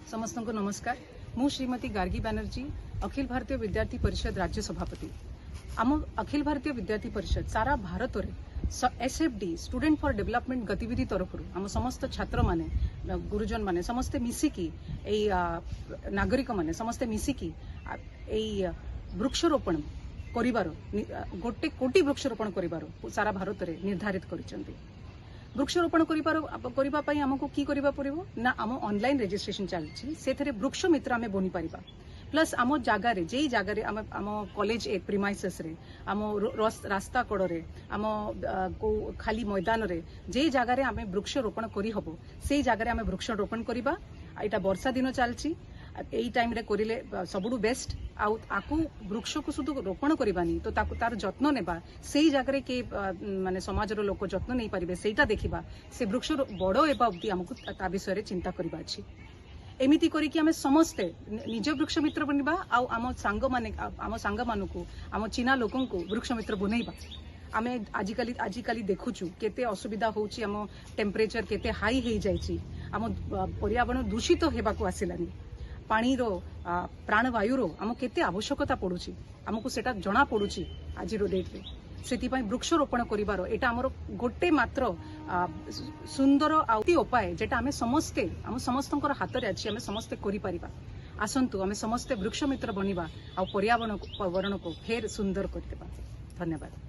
समस्त को नमस्कार। मु श्रीमती गार्गी बैनर्जी अखिल भारतीय विद्यार्थी परिषद राज्य सभापति। आम अखिल भारतीय विद्यार्थी परिषद सारा भारत में एसएफडी स्टूडेंट फॉर डेवलपमेंट गतिविधि तरफ आम समस्त छात्र माने गुरुजन माने समस्ते मिसिकी नागरिक माने समस्ते मिसिकी वृक्षरोपण करिवार गोटे कोटी वृक्षरोपण करिवार सारा भारत में निर्धारित करिसेंती। वृक्षरोपण करने आमको की करबा पड़िबो ना आम ऑनलाइन रजिस्ट्रेशन चलछि सेथरे वृक्ष मित्र आमे बनि परिबा। प्लस आम जगार जे जगार आम कॉलेज प्रिमाइसेस रे आम रास्ता कड़ रे आम को खाली मैदान रे जे जगार आमे वृक्षरोपण करी हबो से जगार आमे वृक्षरोपण करबा। एटा वर्षा दिन चलछि एई टाइम रे करिले सबुडु बेस्ट। आकु वृक्ष को शुद्ध रोपण करबानी तो तार जत्न नेबा सेई जगार के माने समाज रो लोक जत्न नै पारिबे सेटा देखिबा से वृक्ष बड़ एबा अवधि हमकु ता विषय रे चिंता करबा अछि। एमिति करिकि आमे समस्ते निज वृक्ष मित्र बनिबा आम सांग मानकु आम चिना लोकंकु वृक्ष मित्र बनैबा। आमे आजिकाली देखुछु केते असुविधा होउची आम टेम्परेचर केते हाई हे जाइची आम पर्यावरण दूषित हेबाकु आसिलानी पानी रो प्राणवायु रो आम केते आवश्यकता पड़ुची आमको सेटा जना पड़ुची आज डेट रे। सेतिपाई वृक्षरोपण करिवार एटा हमर गोटे मात्र सुंदर उपाय जेटा आमे समस्ते आम समस्तंकर हाथ रे अछि आमे समस्ते करि परिबा। आसंतु आमे समस्ते वृक्ष मित्र बनिबा आ पर्यावरण को फेर सुंदर करदेबा। धन्यवाद।